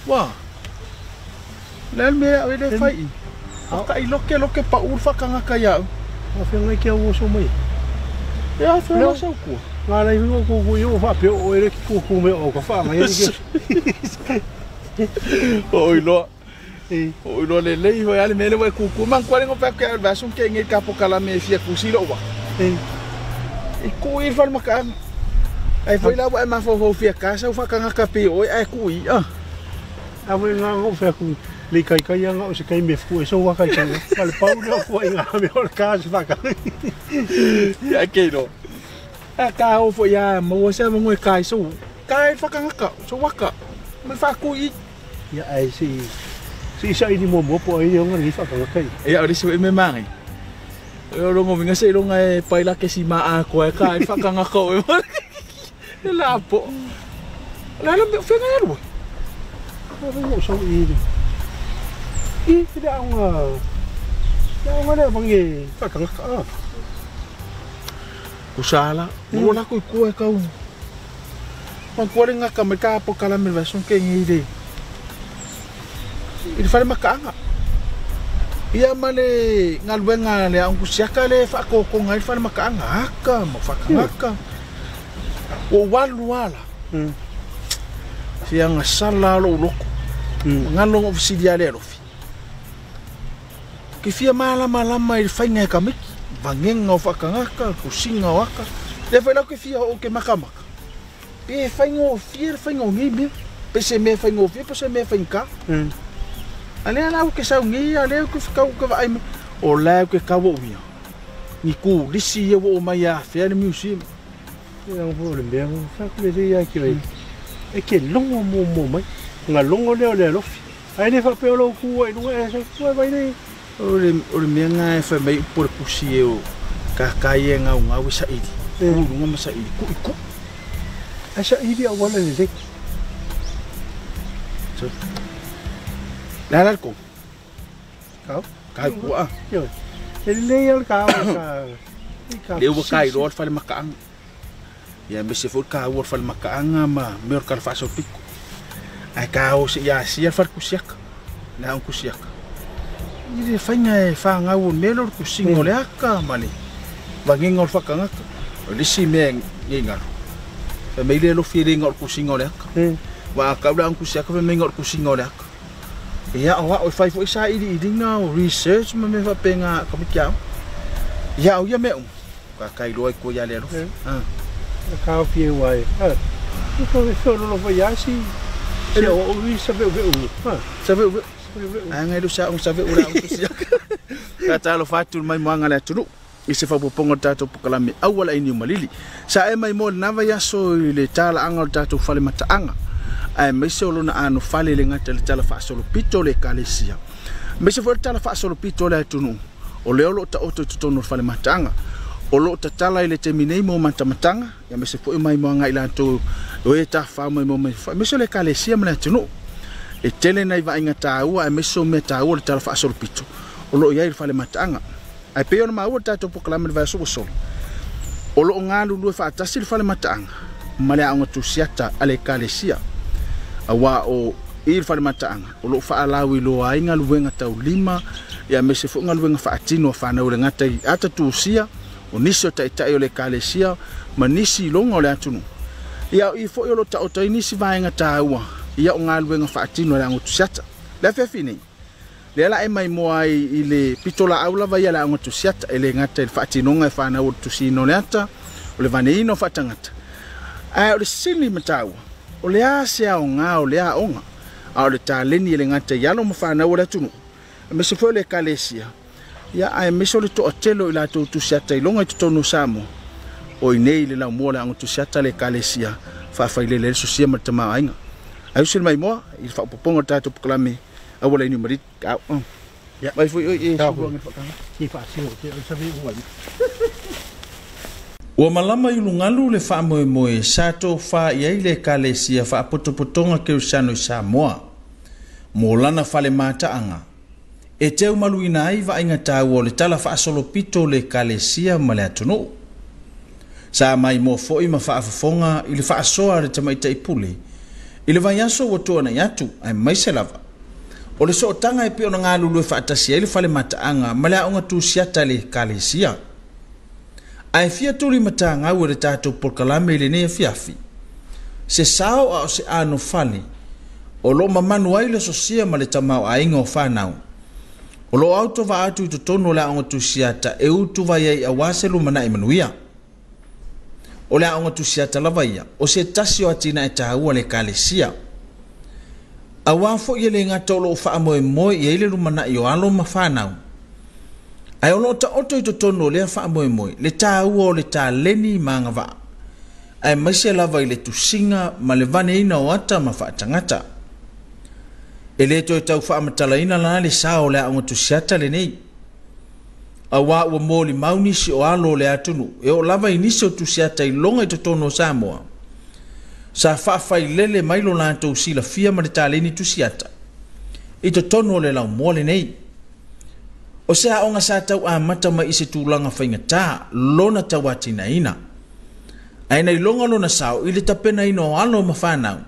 Wah. Lalu mereka ada fight. Akai loke pa urfa kanga kaya. Afia ngai kia wo so mai. Ya afia lo so ku. Ngala i ku yo fa pe o ele ku me o ka fa mai ki. Oi lo le ho ya le mele wa ku man kwale ngo pa ka ba sun ke ngi ka po kala me fia ku si lo wa. I ku i fa maka. Ai foi lá vai ma fo fia casa fa kanga ka pe o ai ku i ah. Ave nga ngo fa ku. Li kai nga o se kai me fu so wa kai kai. Vale pau no fu nga me o casa va ka. Ya ke no. A ka o fo ya mo se mo ngai kai so. Kai fa kanga ka so wa ka. Me fa ku i. Ya ai si sa ini mo po ai nga ni fa kanga kai. Ya ori se me mangi. Eu lo ngominga se lo ngai pai la ke si ma a ko kai fa kanga ka. La po. La me fe nga lo. Ano so ini. Tidak ada bang ye, kakak kakak. Kusala, mula ku kau. Pangkuari ngaka mereka apa kalau mereka ke ngide. Ini fale makanga. Ia male ngalwenga le ang kusiaka le fa ko ngai fale makanga aka mafakanga. O wala. Siang sala lo loko. Ngalong ofisidia le rofi. Ki fia malama i whainga e kamiki, vangenga o whakangaka, kusinga o aka. Le whaila ki fia o ke makamaka. Pe whainga o fia, whainga o ngimi, pe se me whainga o fia, pe se me whainga. Alea lau ke sau ngi, alea ke whakau ke waime, o lau ke kawa uia. Ni ku, lisi e o mai a whea ni museum. Ia ang po le mea, whaku le rea ki wai. E ke longo mo mai, ngā longo leo lofi. Ai ne whapeo lau kua i runga e sa kua vai nei. Ore mea ngā e whai mai upore pusi e o kakai e ngau ngau e sa iri. Urunga ma sa iri, ku. A sa iri a wala ni tek. Lala ko. Kau? Kai kua. Yo. E leal kau ka. Leo wa kai roa whale makaanga. Ia me se fo kau wa whale makaanga ma meor kar whaso piko. Ai kau se ia sia whare kusiaka. Nā un kusiaka. Ire whainga e whangau o melo ku singo le aka mani. Wanginga o whakangaka. O lisi mea ngengaro. Wha meile lo whiere ngor ku singo le aka. Wa kaula ang kusiaka wha mei ngor ku singo le aka. Ia o wa o whai fo isa iri nga o research ma me whapenga kamikiao. Ia o ia mea ka kai roa ko ia le alo. Kau pie wai. Iko e whero lo wai asi. Se o ui sabe o veu. Sabe o veu. Angai do sa un sabe ora un kusiaka. Ka talo fatu mai moanga le tulu. I se whapoponga tātou pukalame awala ini Malili. Sa e mai mo nava yaso i le tala anga o tātou whale mataanga. Ai mai se olona anu whale le ngata le tala whaasolo pito le kalesia. Mai se whale tala whaasolo pito le atunu. O le olo ta oto tutono whale mataanga. O lo ta tala i le te minei mo matamatanga. Ya mai se fo mai moanga i lantou o e ta wha mai mo mai. Mai se le kalesia ma le atunu. E tele nei va inga tāua e meso me tāua le tala whaasolo pito. O lo iai le whale mataanga. Ai pe ona maua tātou pokalame le vai solo. O lo ngā lulu e whaatasi le whale mataanga. Ma le aonga tusiata ale kalesia. Awa o i le whale mataanga. O lo whaalau i loa inga luenga tau lima. Ia me se fo ngā luenga whaatino whanau le ngata i ata tusia. O nisi o taitai o le kalesia. Ma nisi longa o le atunu. Ia i fo i o lo ta o tai nisi vaenga tāua. Ia o ngā luenga whaatino le aonga tusiata. Le whewhine. Le ala e mai moa i le pitola aula vai ala aonga tusiata. E le ngata i le whaatinonga e whanau o tusino le ata. O le vaneino whaatangata. Ai o le sili mataua. O le a se ao ngā o le a onga. A o le tāleni e le ngata i alo ma whanau o le atunu. E me se fo le kalesia. Ia ai me so le to atelo i la tau tusiata i longa i tutono Samoa. O i nei le lau mua le aonga tusiata le kalesia. Whawhai le sosia ma te maa ainga. Ai usil mai moa, i whapoponga tātou pukalame, awala inu marit, kau. Ya. Mai fui e subuang i whakanga. Ki whaasingo, ki o sabi uwali. Ua malama i lungalu le whaamoe sato wha iai le kalesia whaapotopotonga ke usano i Samoa. Mō lana whale mātaanga. E teu malu ina ai wa inga tāua le tala whaasolo pito le kalesia ma le atunu. Sa mai mō foi ma whaafafonga i le whaasoa le tamaita i pule. I le vai aso ua tuana i atu, ai mai se lava. O le sootanga e pe ona ngā lulu e whaatasia i le whale mataanga, ma le aonga tūsiata le kalesia. Ai fia turi mata ngau e le tātou polkalame i le nea fiafi. Se sao a o se ano fale, o lo mamanu ai le sosia ma le tamau a inga o whanau. O lo auto va atu i to tono le aonga tūsiata e utu vai ai a waselu mana i manuia. O le aonga tūsiata lava ia, o se tasi o atina e tahua le kalesia. A wafo i le ngata o lo wha amoe moe i eile rumana i o alo ma whanau. Ai o lo ta oto i to tono le wha amoe moe, le tahua o le ta leni maanga va. Ai maise lava i le tusinga ma le vane ina o ata ma wha atangata. E le to i tau wha amatala ina lana le sao le aonga tūsiata le nei. A wā ua mōli maunisi o alo le atunu, e o lava inisi o tūsiata i longa i to tono Samoa. Sa whaafai lele mailo lātou sila fia ma le tāleni tūsiata. I to tono le lau mōle nei. O se aonga sa tau a mata ma ise tūlanga whainga tā, lona tau atina ina. Aina i longa lona sao, i le tapena ina o alo ma whanau.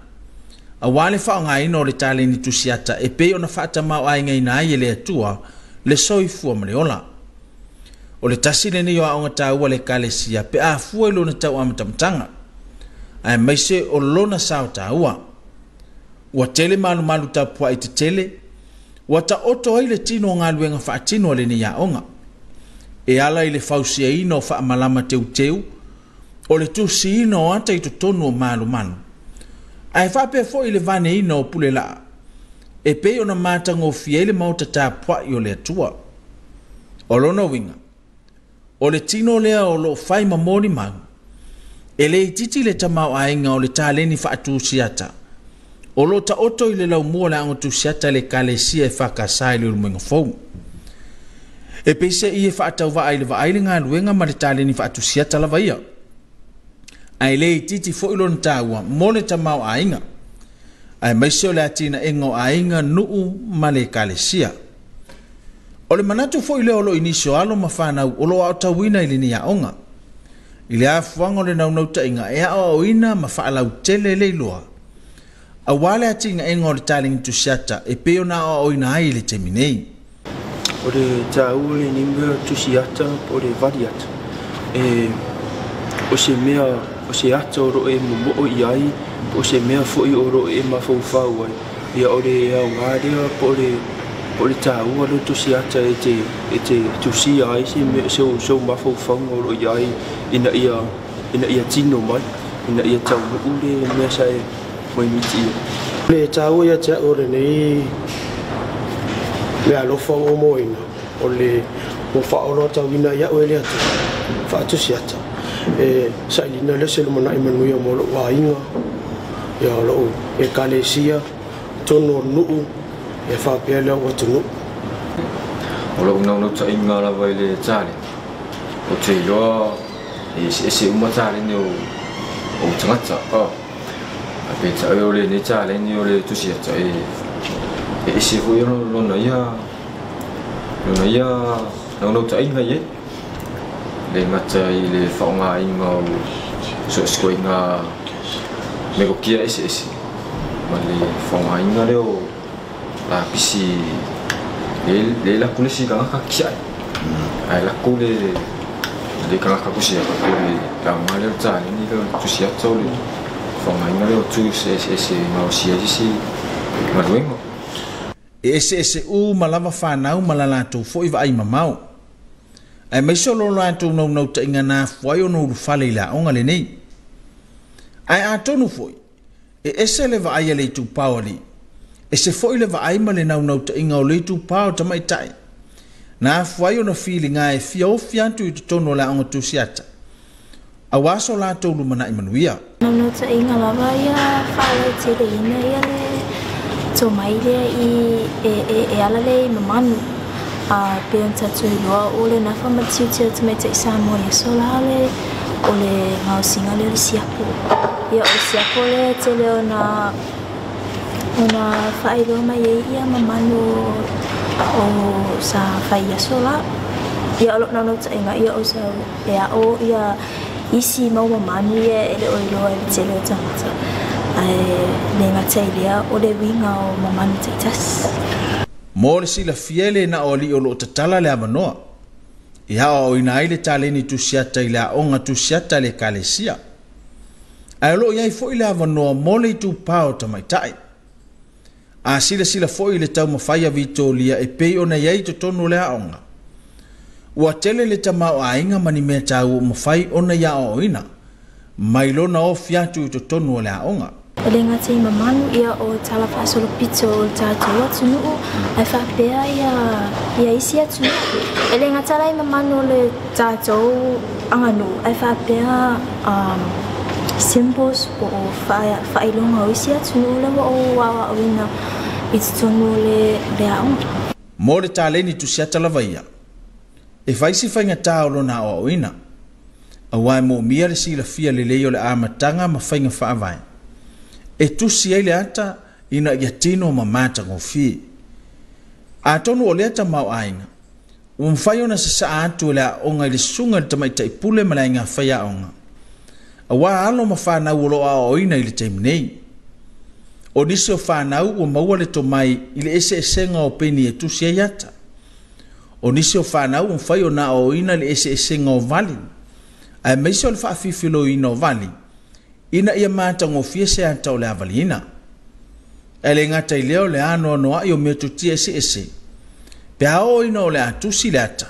A wale whaonga ina o le tāleni tūsiata, e pe ona whaata mau ainga ina ai e le atua, le soifua ma le ola. O le tasi le ni o aonga tāua le kalesia, pe a fua i lona tau amatamtanga. Ai maise o lona sao tāua. Ua tele malu malu tau pua i te tele, ua ta oto ai le tino o ngā luenga whaatino le ni aonga. E ala i le fausia ina o whaamalama teu teu, o le tusi ina o ata i to tonu o malu malu. Ai whapea fo i le vane ina o pule laa. E pe ona mātanga o fia i le mauta tā pua i o le atua. O lona winga. O le tino lea o lo whai mamoni mau. E le titi le tamau ainga o le tāleni whaatusiata. O lo ta oto i le lau mua le ango tusiata le kalesia e whakasai le urumenga fau. E pese i e whaatau wa ai le wa ai le ngā luenga ma le tāleni whaatusiata la vaia. Ai le titi fo ilon tāua mo le tamau ainga. Ai maiseo le atina engo ainga nuu ma le kalesia. O le manatu fo i leo lo inisio alo ma whanau o lo au tawina i le ni aonga. I le afuanga le naunau tainga e ao ina ma whaalau tele le iloa. A wale atinga enga o le taling tusiata e peo na ao ina ai le teminei. O le tau le nimbe tusiata o le variata. O se mea o se ata o ro e mo i ai o se mea fo i o ro e mawhauwhau ai. Ia o le au ngārea po le tāua lo tusiata e te tusia ai se me so mawhauwhau o ro i ai ina ia tino mai, ina ia tau ule mea sa e mai miti ia. Le tāua ia tia o le nei le alofa o moina o le mo whaoro tau ina ia o ele atu whaatusiata. Sa ilina le selo mana imanuia mo lo wainga ia lo e kalesia tono nuu e whapea leo watu nuu. O lo unau ta inga la vai le tale o te iloa e se umatale ni o tangata a pe ta o le ne tale ni o le tusiata e se fu yo lo ia no ta inga ye le mata i le whaonga inga o so skoinga me ko kia ese ma le whaonga inga leo la pisi le la kule si kanga kia ai la kule le kanga kusi ka kule la male ta ni le tusia tole whaonga inga leo tu ese ma o si ma luengo ese u malava whanau malalatou fo i wa ai mamau. Ai mai solo lātou nau ta inga nā fuai o nau rufale i la onga le nei. Ai a tonu foi, ese le wa ai le tu pāwari, ese foi le wa ai ma le nau ta inga o le tu pāo ta mai tai. Nā fuai o na feeling ai fia o fiantu i tu tono la onga tu siata. A waso lātou lumana i manuia. Nau ta inga lawa ia whaale te le ina ia le tō mai lea i ala le mamanu. Peon tatu i loa o le nafa matiu te mai te Samoa i sola le o le ngau singa le siapo. Ia o siapo le te le ona whaeroa mai ia mamanu o sa whaia sola. Ia o lo nau ta inga ia o sa ia o ia isi mau mamanu ia ele o i loa le te le o tangata. le ngatai lea o le winga o mamanu taitas. Mo le sila fiele na o li o lo tatala le amanoa. Ia o ina ai le taleni tusiata i le aonga tusiata le kalesia. Ai lo iai fo i le amanoa mo le tu pao tamaitai. A sila fo i le tau mawhaia vito lia e pei ona iai to tonu le aonga. Ua tele le tamau a inga mani mea tau mawhai ona ia o ina. Mailo na o fiatu to tonu le aonga. Le ngatai mamanu ia o tala fasolo pizzo o tātou atunu ai whapea ia isi atunu. Le ngatai mamanu le tātou anganu ai whapea symbols po whailonga o isi atunu le o wawa o ina i tonu le aonga. Mo le tāleni tu siata lavaia. E whaisi whainga tāolo na o ina. Awai mo mia le sila fia le leo le amatanga ma whainga whaavai. E tusi ai le ata ina ia tino ma mata ngofi. A tonu o le ata mau ainga. Umwhai ona sa atu le aonga i le sunga le tamaita i pule ma le inga whai aonga. Awa alo ma whanau o loa o ina i le teiminei. O nisi o whanau o maua le tomai i le ese nga o peni e tusi ai ata. O nisi o whanau o mwhai o na o ina le ese nga o vali. Ai meisi o le whaafifilo ina o vali. Ina ia mata ngofia se anta o le avalina. Ele ngata i leo le ano noa i o mea tutia ese. Pe hao ina o le atusi le ata.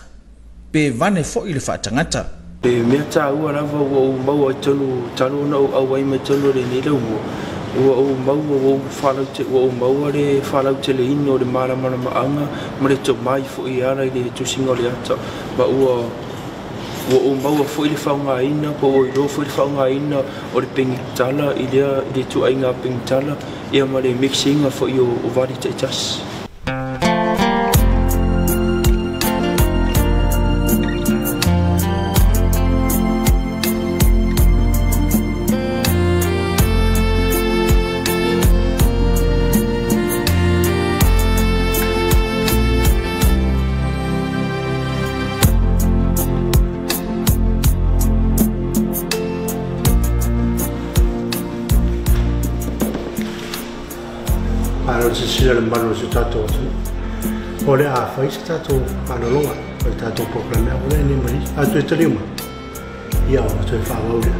Pe vane fo i le whaatangata. Pe mea tā ua rawa ua o mau a talo na o awai me talo le nila ua o mau o mau le whalau te le ino le maramana maanga ma le to mai fo i ara i le tusinga le ata. Ma ua o mau a fo i le whaunga ina po o i lo fo i le whaunga ina o le pengitala i le tuainga pengitala ia ma le mixinga fo i o wari te tas. Sila le manu se tatou atu. O le a whai se tatou analonga. O le tatou proklame a ole ni mari. A tue talima. Ia o na tue whaau lea.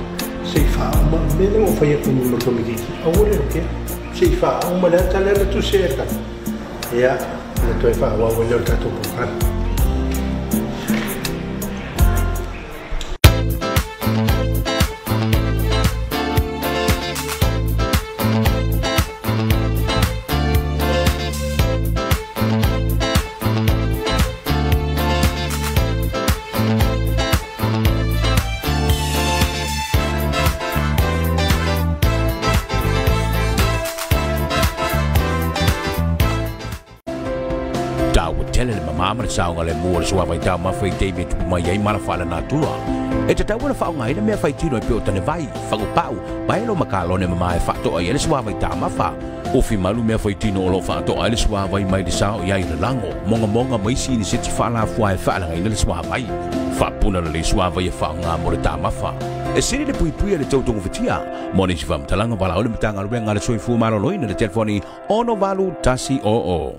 Se i whaau ma mene mo whai e kumu ma komikiki. A ole o kea. Se i whaau ma lea tala na tu se e ka. Ia na tue whaau a ole o tatou proklame. Mama saunga le mua le sua vai tau mawhai David mai ai mara whala nā tua. E te tau na whaunga ina mea whai tino e pio tane vai, whangu pau, bailo makalone ma mai whatoa i le sua vai tau mawha. Ofi malu mea whai tino o lo whatoa i le sua vai mai le sao i ai le lango, monga mai si ni siti whala fua e whalanga i le sua vai. Whapuna le sua vai e whaunga mo le tau mawha. E siri le pui le tautongo fitia, moni si whamtalanga wala ole mitanga ruenga le soifu maroloina le telefoni ono valu tasi o.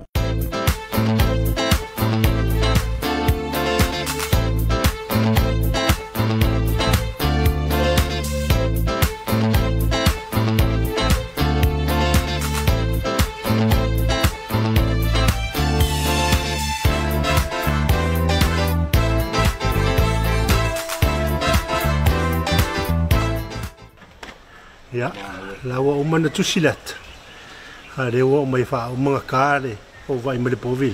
Ya, lawa o mana tusilat. Ale o mai fa o mga kare o vai mele povil.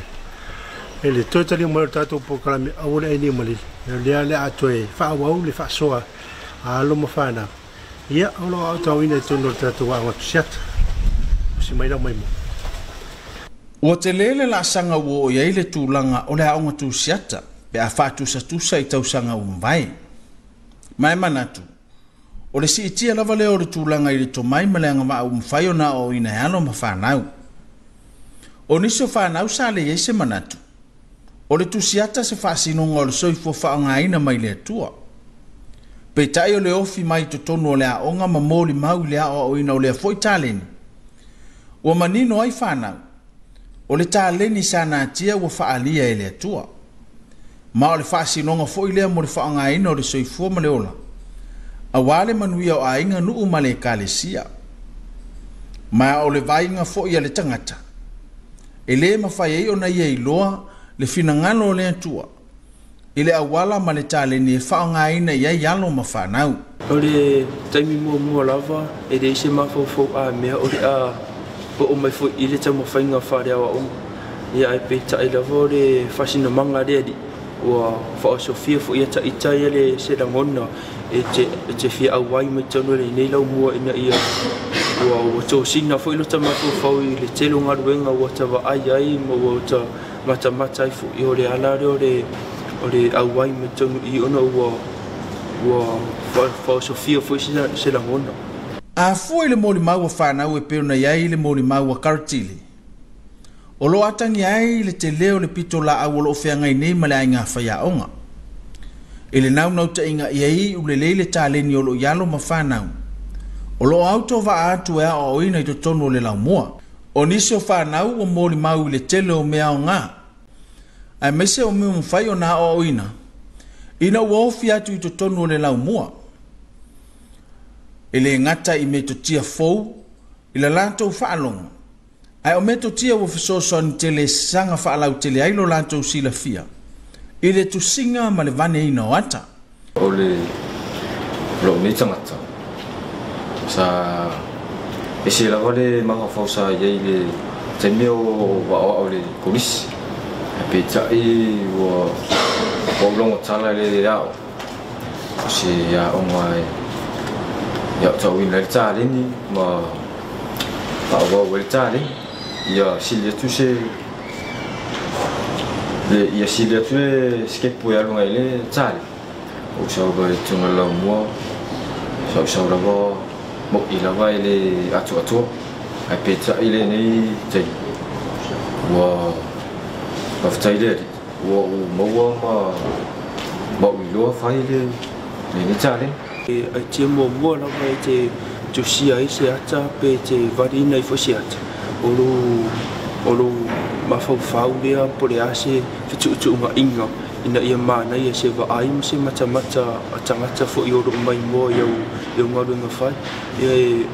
Ele totally mo tato proklame awole ni mali. Le atoe fa wa le fa soa. Alo mo fa na. Ya, o lo auto ina tono tato wa tusiat. Si mai mai mo. O te lele la sanga wo ia ile tūlanga o le aonga tusiata. Pe a fatu sa tusa I tau sanga umvai. Mai manatu. O le si itia lava leo le tūlanga I le tomai ma le anga maa umwhai o na o ina ano ma whanau. O niso whanau sa le eise manatu. O le tusiata se whasinonga o le soifo whaanga ina mai le atua. Pe tai o le ofi mai to tonu o le aonga ma moli mau le o ina o le foi taleni. Ua manino ai whanau. O le taleni sana tia ua whaalia e le atua. Ma o le whaasinonga foi lea mo le whaanga ina o le soifua ma le ola. A wale manuia o a inga nuu ma le kalesia. Ma o le vainga foi a le tangata. E le mawhai ei o na ia iloa le finangalo o le atua. Ile awala ma le taleni e whaanga ina ia yalo ma whanau. O le taimi mua lava e le ise mawhau a mea o le a o mai foi ile tamo whainga whare awa o. Ia e pe tai lava o le whasina manga rea di. Ua wha Sofia fo ia ta itai le se rangona e te fia awai mai tano le nei lau mua ina ia. Ua tō sina fo ilo ta mawhau i le telo ngaruenga ua ta wa ai ma ua ta mata i fo i o le ala reo o le awai me tonu i ona ua wha Sofia fo i se rangona. A fo i le moli mau a whanau e peona iai le moli mau a karatili. O lo atangi ai le te leo le pito la au lo whea ngai nei male ai ngā whaia onga. E le nau ta inga iai u le leile tā leni o lo ialo ma whanau. O lo auto wa atu ea o ina i to tonu o le lau mua. O nisi o whanau o moli mau i le tele o mea o ngā. Ai mese o meu mwhai o nā o ina. Ina uofi atu i to tonu o le lau mua. E le ngata i me to tia fou, i la lantou whaalonga. Ai o me to tia ua fisoso ni tele sanga whaalau tele ailo lantou sila fia. I le tu singa ma le vane ina o ata. O le lo ni tangata. Sa e se lava le mga whausa iei le te meo wa o le polisi. Pe tai o longo tala le ao. Se ya o mai ya tau ina le tale ni ma o le tale ya silia tu se le ya silia tu ske po ya longa le tale. O sa o le tunga la mo sa la va mo ila va le atu ai pe tai le nei te wa Aftaile o mo ma lo fai le ni tale e te mo la vai te tu sia i se ata pe te varina i fosi ata o lo ma fau le po le ase fitu ma inga ina ia mana ia se va ai se mata atangata fo i o mai mo eu ngalo nga fai e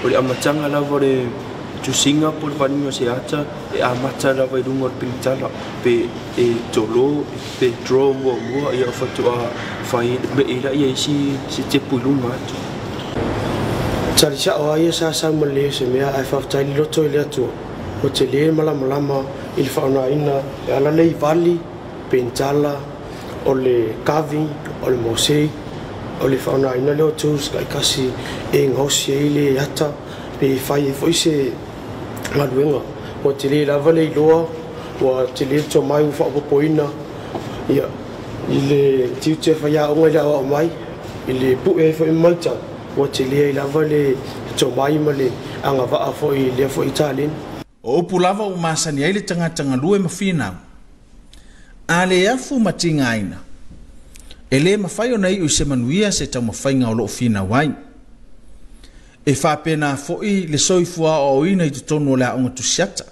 o le amatanga la vore tu singa por vanimo se ata e amata la vai lungo pintala pe e tolo pe draw mo ia fatu a fai be ila ia si te pulunga tu tari sa o ia sa male se mea ai fa tai loto ile atu o te le malama il fauna ina ala le vali pintala o le kavi o le mosei o le fauna ina le tu skai kasi e ngosi ile ata pe fai foi se Maduenga, o te le lava le iloa, o te le to mai ufa popoina, ia, i le tiu te whaia onga le awa mai, i le pu e whai maita, o te le lava le to mai ma le anga waa fo i le fo Italien. O upu lava o masani ai le tanga lue ma whinau. A le afu matinga aina. E le mawhai o nei u se manuia se tau mawhainga o loo whinau ai. E whapena foi le soifua o ina i te tonu o le aonga tusiata.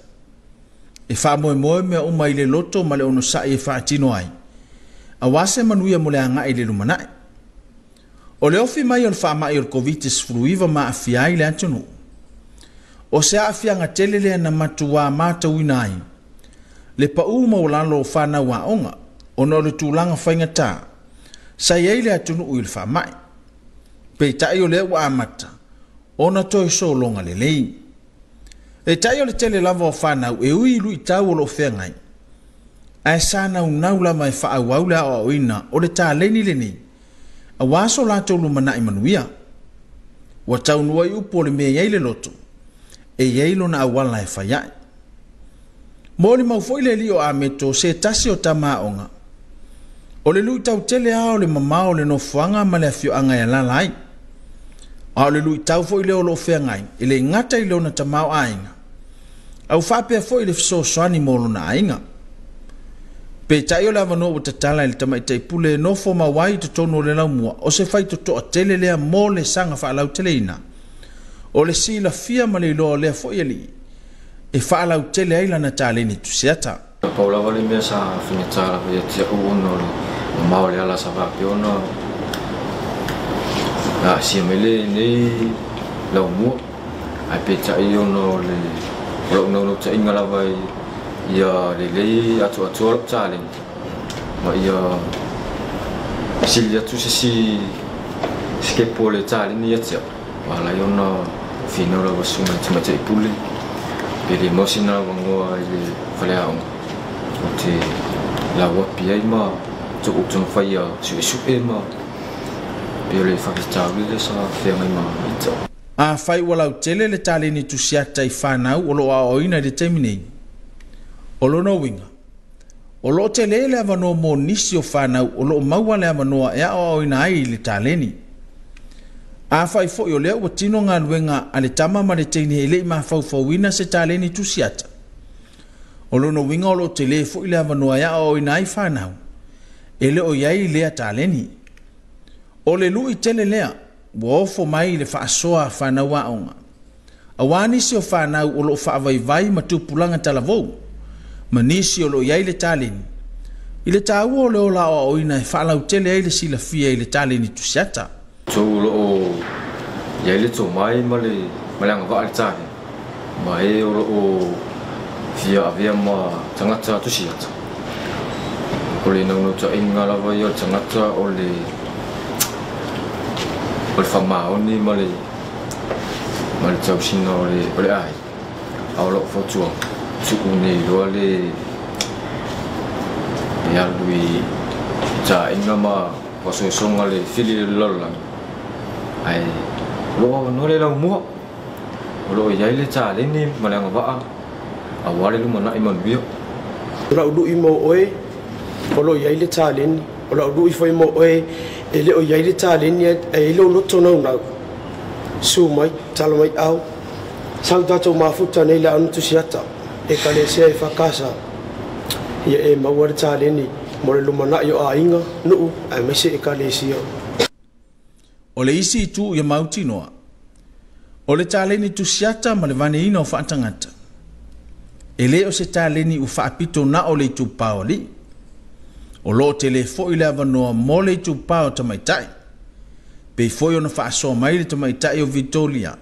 E wha moe mea uma i le loto ma le ono sai e whaatino ai. A wase manuia mo le anga i le lumanai. O le ofi mai o le wha mai o le Kovitis fruiva ma a fiai le atonu. O se a fianga tele le na matua mata wina ai. Le pa uma o lalo o whana wa onga. O no le tūlanga whainga tā. Sa iei le atonu ui le wha mai. Pei tai o le wa amata. Ona toi so longa le lei. E tai o le tele lava o whanau e ui lui tau o lo whengai. Ai sana unau la mai wha au au la o ina o le tā leni le ni. A waso la tolu mana i manuia. Wa tau nuai upo le mea iei le loto. E iei lo na awala e whaiai. Mōli mau foi le li o ameto se tasi o tamaonga. O le lui tau tele a o le mamao le no fuanga ma le afio anga e lalai. A le lui tau foi le o lo whengai, i le ngata i leona tamau ainga. Au whapea foi le fiso soani molo na ainga. Pe tai o le avano o tatala le tamaita pule no fo mawai to tono le laumua o se fai to tele lea mo le sanga whaalau teleina. O le si la fia ma le loa lea fo iali e whaalau tele aila na tāleni tu seata. Paula wale mea sa finitara via tia uono le mao le ala sa vape ona la sia mele nei laumua ai pe tai ono le o no ta inga lava ia le atu tāleni ma ia silia tu si skepo le tāleni ia tia wala iona fino la wasuma tima pule pele mosina wangoa i le whaleaonga o te la wapi ai ma to ukton whaia supe ma pele whakitau le sa whengai ma ita a whai walau tele le tāleni tu siata i whanau o lo a oina le teminei o lo no winga o lo tele le avano mo nisi o whanau o lo maua le avanoa e a oina ai le tāleni a whai fo i o leo wa tino ngā luenga a le tama ma le teini e le i ma whauwhauina se tāleni tu siata o lo no winga o lo tele fo i le avanoa e a oina ai whanau e le o iai lea tāleni o le lui tele lea wa ofo mai le whaasoa whanau a onga a wānisi o whanau o lo whaavaivai ma tupulanga talavou ma nisi o lo iai le tāleni i le tāua o leo la o oina e whaalau tele ai le sila fia i le tāleni tu siata tō lo iai le tō mai ma le anga wā le tāleni ma e o lo fia avea ma tangata tu siata o le naunota inga lawa i o tangata o le whamaoni ma le tausina o le ai a o lo whatua tuku nei roa le alui ta inga ma wasoisonga le fili le lolang ai lo no le lau mua o lo iai le tāleni ma le anga waa a wale lumana i manuia o la ulu i mo oe o lo iai le tāleni o la ulu i foi mo oe e le o iai le tāleni e ilo loto nau nau su mai tala mai au sau tatou mafuta nei le anu tusiata e ka le sea e whakasa ia e maua le tāleni mo le lumana i o a inga nuu a mese e ka le sia o le isi tu ia mauti noa o le tāleni tusiata ma le vane ina o whaatangata e le o se tāleni u whaapito na o le tupao li o lo tele fo i le avanoa mo le tupao tamaitai pe foi ona whaasoa mai le tamaitai o Vitoria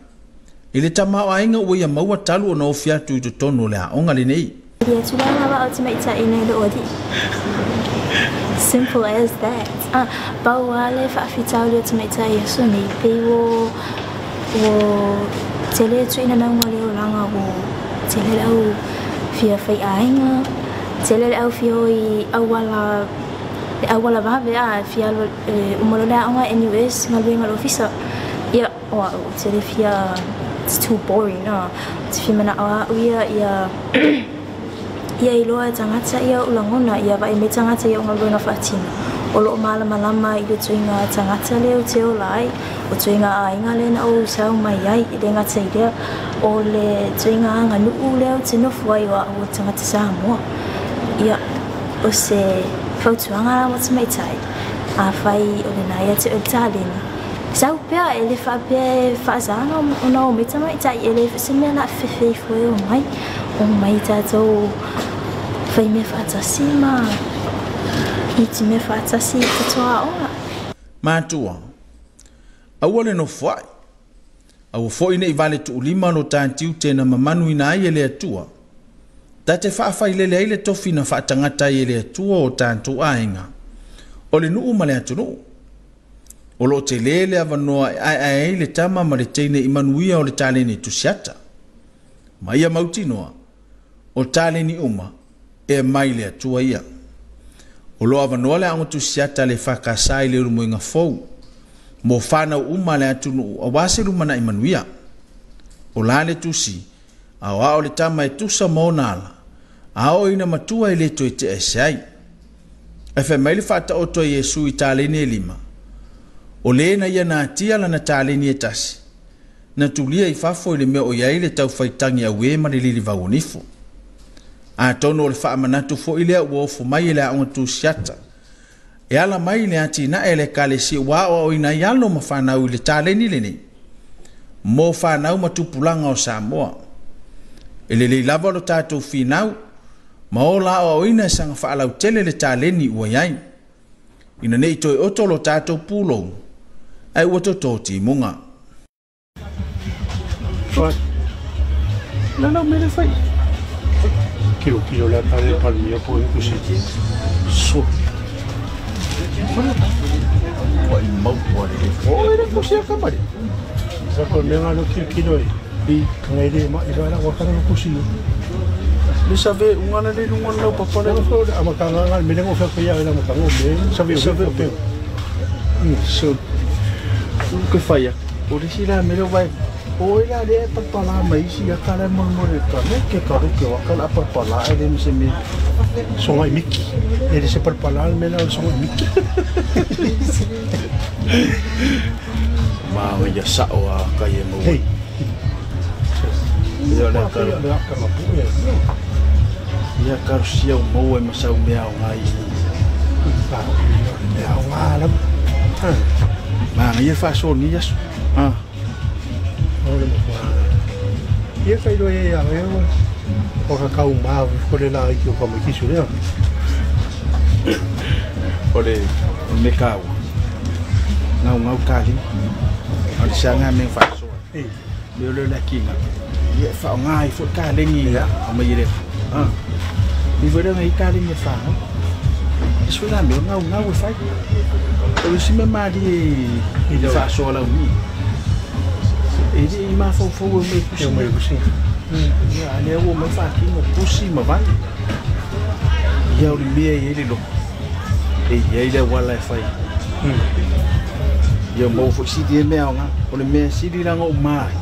i le tamao ainga ua ia maua talu o na ofiatu i to tono le aonga le nei Ia tulanga wa o tamaitai nei le odi simple as that bau ale whaafitau le tamaitai e so nei pe o tele tu ina naunga le o langa o tele au fia whai ainga tele au fia i awala vawe a fia umalo le aonga NUS ngaluenga lo fisa ia o tele fia it's too boring te fia mana awa uia ia iloa tangata ia ulangona ia vai me tangata ia ngaluenga whaatina o lo malama i le tuinga tangata leo te o lai o tuinga a inga le na o sau mai ai i le ngata i lea o le tuinga anga nuu leo te nofu ai o tangata Samoa ia o se whautuanga la wata mai tai a whai o le naia te o tāleni sau pia e le whaazanga o na o meta mai tai e le se mea na whewhei fwe o mai tātou whai mea whaatasi ma i ti mea whaatasi i tatoa ona mātua aua le no whai au fo ina i vale tu ulima no tātiu tēna mamanu ina ai e le atua ta te whaafai lele ai le tofi na whaatangata i le atua o tātou ainga o le nuu ma le atunu o lo te lele avanoa ai le tama ma le teine i manuia o le tāleni tusiata ma ia mauti noa o tāleni uma e mai le atua ia o lo avanoa le ango tusiata le whakasai le rumuinga fau mo whanau uma le atunu a wase rumana i manuia o la le tusi a o le tama e tusa monala a o ina matua i le to te esai e fe mai le fata o to Yesu i tāleni e lima o le na ia na tia la na tāleni e tasi na tulia i fafo i le mea o iai le tau whaitangi a we ma le lili vaunifo a tono le fa manatu fo ile wo fo mai le on tu siata e ala mai le ati na ele kale si wa o ina yalo ma fa na le tale ni le ni mo fa na ma tu pulanga o Samoa ele le lava lo tato finau ma o la o ina sang fa ala tele le tale ni o yai ina nei toi o tolo tato pulo ai o to toti munga no me le fai kilo la pare par mio poi così so poi mo poi era così a camare sa con me lo kilo e ngai de ma ira wa kana così le save un ana de un ano papà le fo ama kanga me le mo fa ya era mo kanga me save so que falla por si la me lo vai Oila dia perpala mai si akala mereka ke karo ke wakala perpala ele mesti me songai miki ele se perpala me la songai miki ma ya sawa kaya mo hey ya la kala ya karo sia mo e masau me au ngai ya wala ma ya fa so ni ya Ia kai do e a eu o ka kau ma ko le la ki ko mo ki su le ole me kau ngau kali ole sanga me fa so e me le la kinga ia fa ngai fo ka le ngi ya ma yire mi vede me ka le me fa isso la me ngau fa o si me ma di fa so la mi ele ma fo me pusi ya le wo me fa ki mo pusi ma vai ya o me ele lo e ele wala fai ya mo fo si di me nga o le me si di lang o mai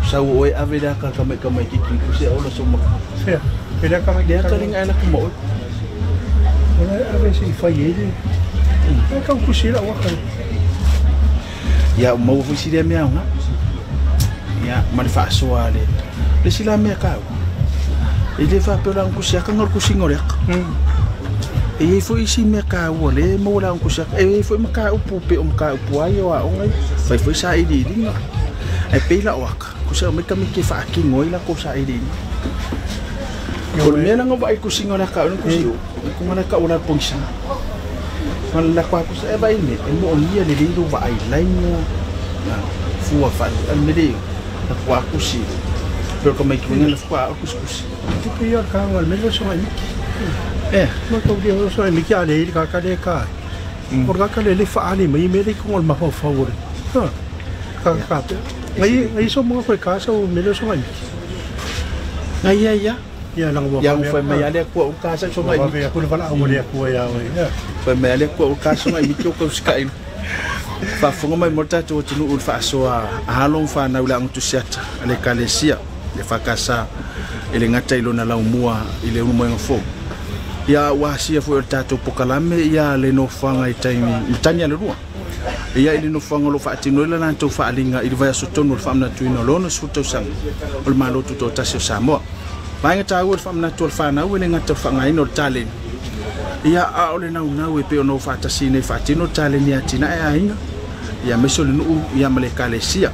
sa o e aveda ka ka ki pusi o lo so mo ya ele ka dia ka ling ana ko mo ona ave si fai ele ka pusi la wa ka ya mo fo si di me nga ya manifa soale le sila me ka e le fa pela ku sia ka ngor ku singore e fo isi me ka wole mo la ku sia e fo me ka upu pe ka upu ai wa ongai fo sa i di dinga e pela waka ku sia me ka me ke fa ki ngoi la ku sa i di ko me na ngo vai ku singore ka ku si ku mana ka una ponsa man la kwa ku sa e vai me mo lia le lindo vai laino fuwa fa me de kwa kusi pero como que venga kwa kusi tu pia ka ngal me lo so ai ma ko dia lo so ai mi ka le ka le ka por ka le fa ani me le ko ma fa favore ka ai so mo ko ka so me lo so ai ya lang mo yang foi me ale ko ka sa so mai ko le fala o le ko ya foi me ale ko ka so mai mi ko sky fa fonga mai morta to tunu ul fa so a halong fa na ula ngutu siata ale kalesia le fa kasa ele ngata ilona la umua ile umo ngfo ya wasia fo tato pokalame ya le no fanga itaimi itanya le rua ya ile no fanga lo fa tino le na to fa alinga ile va so tonu fa na tuino lo no suto sang ul malo to tasio Samoa banga ta ul fa na to fa na ule ngata fa ngai no talen ia a ole na e pe no fa ta sine fa tino tale ni atina e ainga ia meso le no ia male kalesia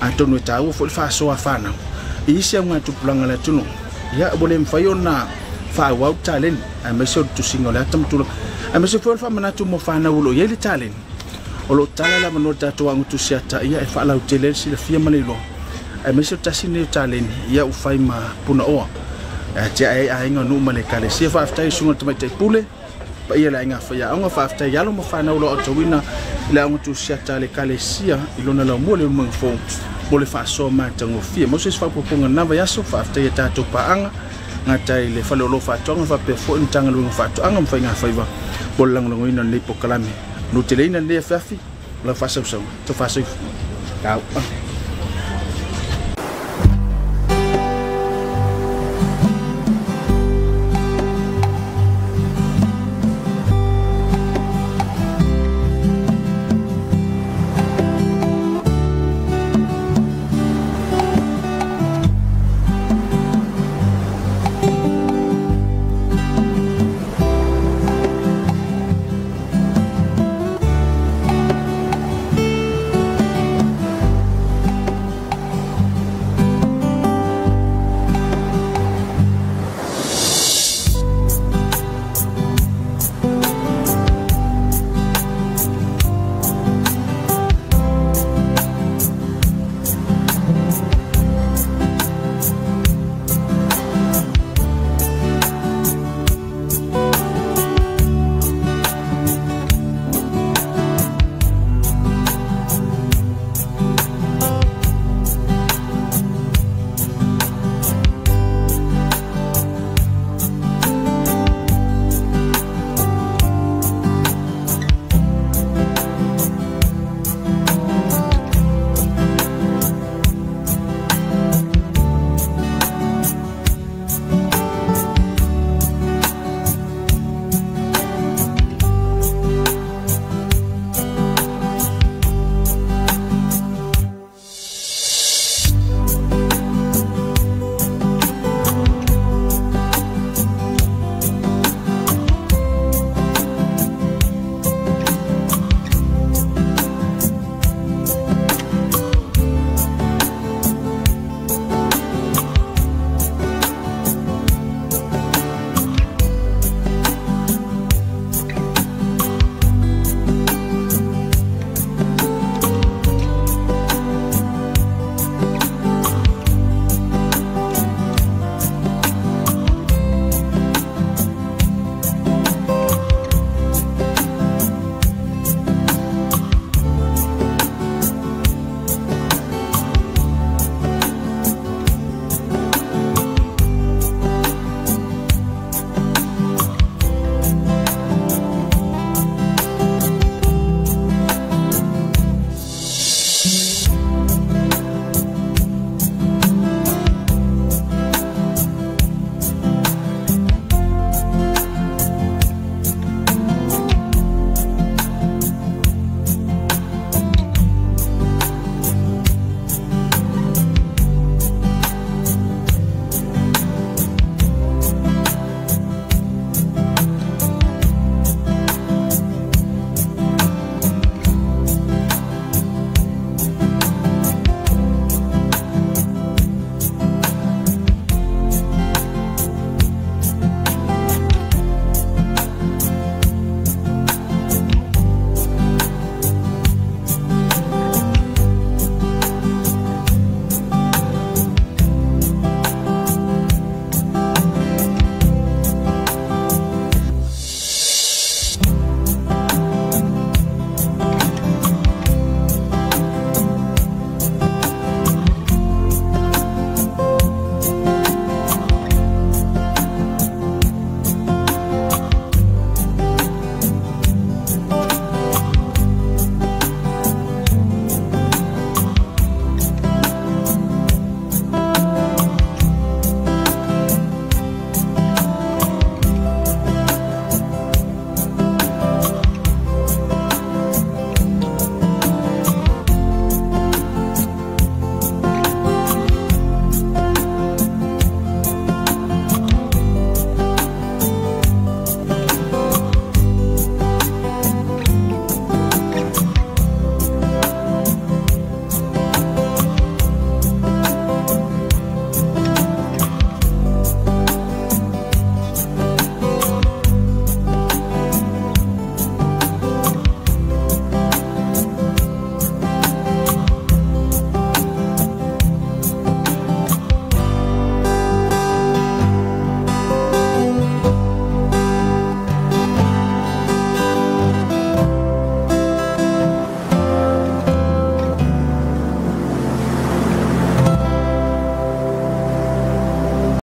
antono ta u fo fa so afana isi nga tu planga la tuno ia bole mfayona fa wa talen a meso tu singola tam tu a meso fo fa mana tu mo fa na ulo ye le talen o lo tala la mano ta to ang tu siata ia e fa la tele si le fia male lo a meso ta sine talen ia u fai ma puna o ja ai ainga no male kale se fa aftai sunga tama te pule pa ia la inga fa ya nga fa aftai ya lo mo fa na lo to wina la ngo tu siata le kale sia ilona la mo le mo fo mo le fa so ma tango fia mo se fa po ponga na va ya so fa aftai ta to pa anga ngata ile fa lo fa tonga fa pe fo ntanga lo fa to anga mo fa nga fa iwa bolang lo ina le pokalame no tele ina le fa fi la fa so to fa so ka